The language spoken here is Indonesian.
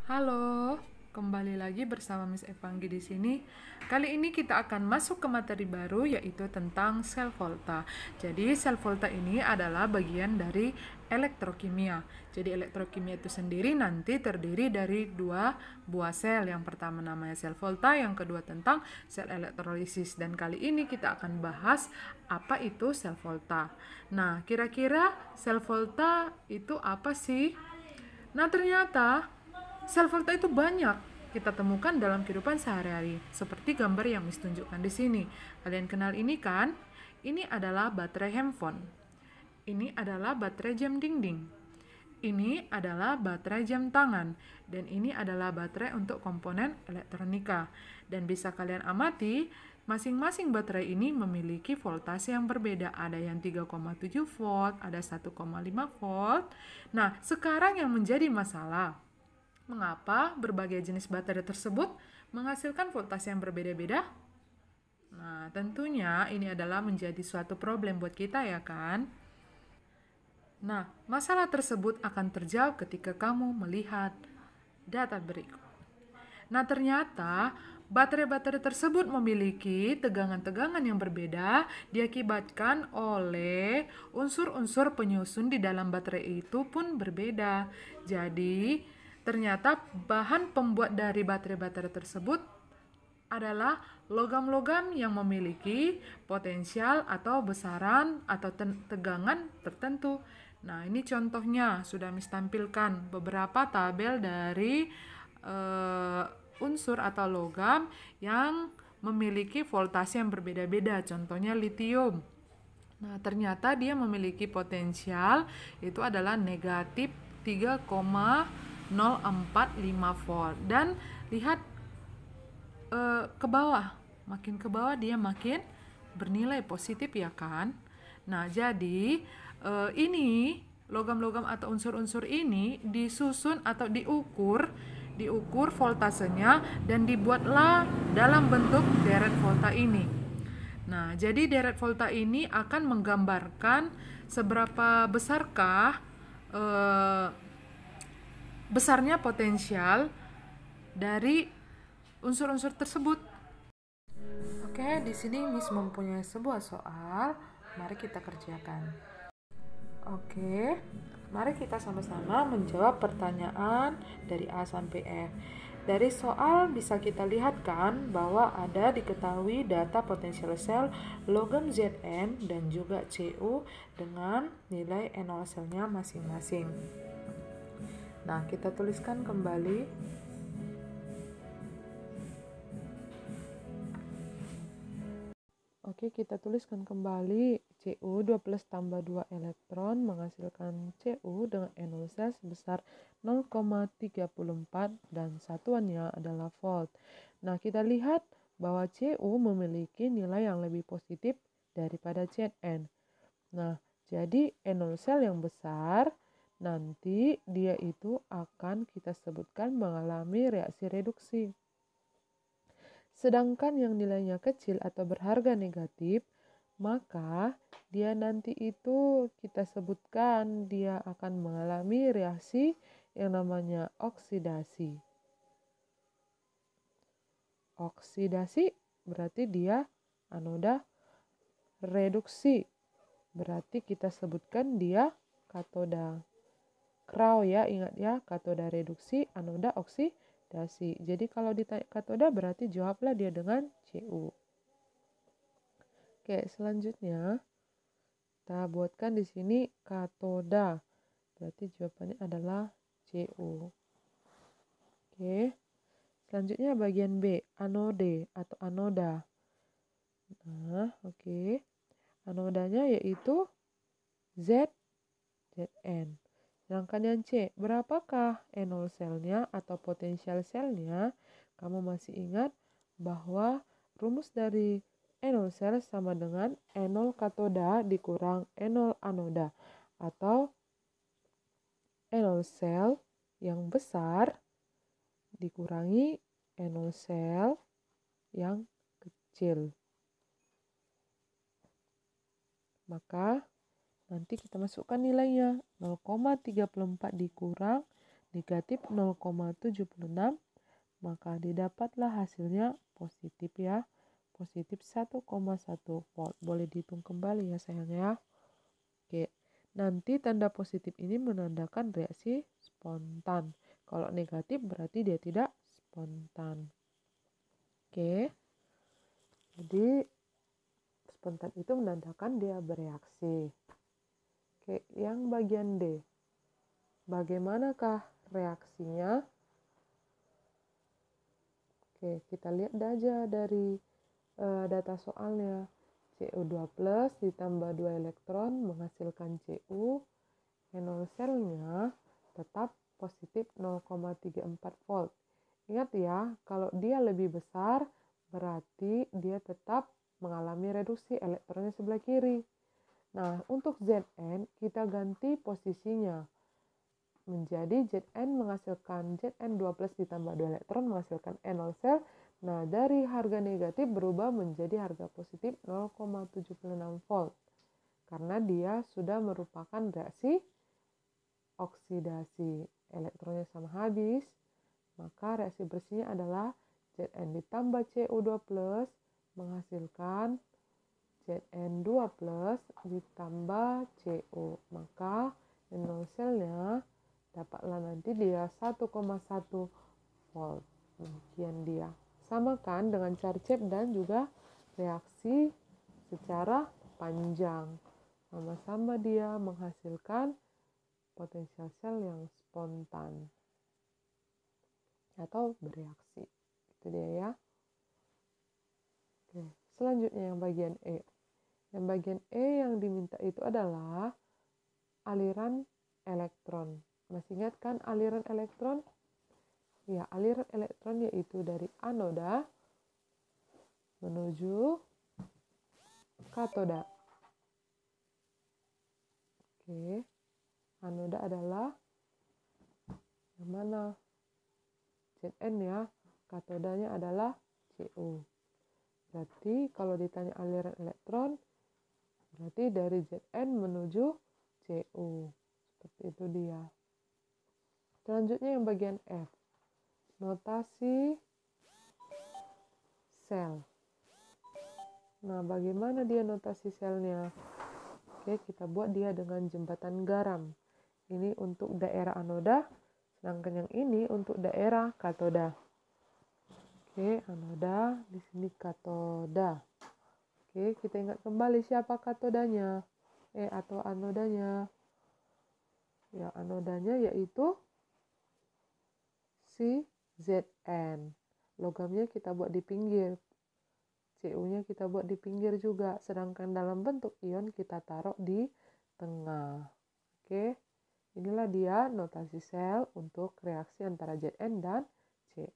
Halo, kembali lagi bersama Miss Evanggi di sini. Kali ini kita akan masuk ke materi baru yaitu tentang sel volta. Jadi sel volta ini adalah bagian dari elektrokimia. Jadi elektrokimia itu sendiri nanti terdiri dari dua buah sel. Yang pertama namanya sel volta, yang kedua tentang sel elektrolisis. Dan kali ini kita akan bahas apa itu sel volta. Nah, kira-kira sel volta itu apa sih? Nah, ternyata sel volta itu banyak kita temukan dalam kehidupan sehari-hari, seperti gambar yang Miss tunjukkan di sini. Kalian kenal ini kan? Ini adalah baterai handphone. Ini adalah baterai jam dinding. Ini adalah baterai jam tangan. Dan ini adalah baterai untuk komponen elektronika. Dan bisa kalian amati, masing-masing baterai ini memiliki voltase yang berbeda. Ada yang 3,7 volt, ada 1,5 volt. Nah, sekarang yang menjadi masalah, mengapa berbagai jenis baterai tersebut menghasilkan voltase yang berbeda-beda? Nah, tentunya ini adalah menjadi suatu problem buat kita ya kan? Nah, masalah tersebut akan terjawab ketika kamu melihat data berikut. Nah, ternyata baterai-baterai tersebut memiliki tegangan-tegangan yang berbeda diakibatkan oleh unsur-unsur penyusun di dalam baterai itu pun berbeda. Jadi, ternyata bahan pembuat dari baterai-baterai tersebut adalah logam-logam yang memiliki potensial atau besaran atau tegangan tertentu. Nah, ini contohnya sudah Miss tampilkan beberapa tabel dari unsur atau logam yang memiliki voltase yang berbeda-beda. Contohnya litium. Nah, ternyata dia memiliki potensial itu adalah negatif 3,045 volt. Dan lihat ke bawah, makin ke bawah dia makin bernilai positif ya kan. Nah, jadi ini logam-logam atau unsur-unsur ini disusun atau diukur voltasenya dan dibuatlah dalam bentuk deret volta ini. Nah, jadi deret volta ini akan menggambarkan seberapa besarkah besarnya potensial dari unsur-unsur tersebut. Oke, di sini Miss mempunyai sebuah soal. Mari kita kerjakan. Oke, mari kita sama-sama menjawab pertanyaan dari A sampai F. Dari soal bisa kita lihat kan bahwa ada diketahui data potensial sel logam Zn dan juga Cu dengan nilai NO selnya masing-masing. Nah, kita tuliskan kembali. Oke, kita tuliskan kembali Cu 2 plus tambah 2 elektron menghasilkan Cu dengan NO sel sebesar 0,34 dan satuannya adalah volt. Nah, kita lihat bahwa Cu memiliki nilai yang lebih positif daripada Zn. Nah, jadi NO sel yang besar nanti dia itu akan kita sebutkan mengalami reaksi reduksi. Sedangkan yang nilainya kecil atau berharga negatif, maka dia nanti itu kita sebutkan dia akan mengalami reaksi yang namanya oksidasi. Oksidasi berarti dia anoda, reduksi berarti kita sebutkan dia katoda. Kraw ya, ingat ya, katoda reduksi, anoda oksidasi. Jadi kalau ditanya katoda berarti jawablah dia dengan Cu. Oke, selanjutnya kita buatkan di sini katoda. Berarti jawabannya adalah Cu. Oke. Selanjutnya bagian B, anode atau anoda. Nah, oke. Anodanya yaitu Zn. Sedangkan yang C, berapakah NO selnya atau potensial selnya? Kamu masih ingat bahwa rumus dari NO sel sama dengan NO katoda dikurang NO anoda, atau NO sel yang besar dikurangi NO sel yang kecil. Maka nanti kita masukkan nilainya 0,34 dikurang negatif 0,76, maka didapatlah hasilnya positif ya. Positif 1,1 volt. Boleh dihitung kembali ya sayang ya. Oke, nanti tanda positif ini menandakan reaksi spontan. Kalau negatif berarti dia tidak spontan. Oke, jadi spontan itu menandakan dia bereaksi. Oke, yang bagian D. Bagaimanakah reaksinya? Oke, kita lihat aja dari data soalnya. Cu2 plus ditambah 2 elektron menghasilkan Cu. N0 selnya tetap positif 0,34 volt. Ingat ya, kalau dia lebih besar berarti dia tetap mengalami reduksi elektronnya sebelah kiri. Nah, untuk Zn kita ganti posisinya menjadi Zn menghasilkan Zn2 plus ditambah 2 elektron menghasilkan N0 sel. Nah, dari harga negatif berubah menjadi harga positif 0,76 volt. Karena dia sudah merupakan reaksi oksidasi. Elektronnya sama habis, maka reaksi bersihnya adalah Zn ditambah Cu2 plus menghasilkan Zn2 plus ditambah Cu. Maka N0 selnya dapatlah nanti dia 1,1 volt. Demikian dia. Samakan dengan Charcep dan juga reaksi secara panjang. Sama-sama dia menghasilkan potensial sel yang spontan atau bereaksi. Itu dia ya. Oke, selanjutnya yang bagian E. Yang bagian E yang diminta itu adalah aliran elektron. Masih ingat kan aliran elektron? Ya, aliran elektron yaitu dari anoda menuju katoda. Oke, anoda adalah yang mana? Zn ya, katodanya adalah Cu. Berarti kalau ditanya aliran elektron, berarti dari Zn menuju Cu. Seperti itu dia. Selanjutnya yang bagian F. Notasi sel. Nah, bagaimana dia notasi selnya? Oke, kita buat dia dengan jembatan garam. Ini untuk daerah anoda, sedangkan yang ini untuk daerah katoda. Oke, anoda, di sini katoda. Oke, kita ingat kembali siapa katodanya? Atau anodanya. Ya, anodanya yaitu si Zn. Logamnya kita buat di pinggir. Cu-nya kita buat di pinggir juga. Sedangkan dalam bentuk ion kita taruh di tengah. Oke, inilah dia notasi sel untuk reaksi antara Zn dan Cu.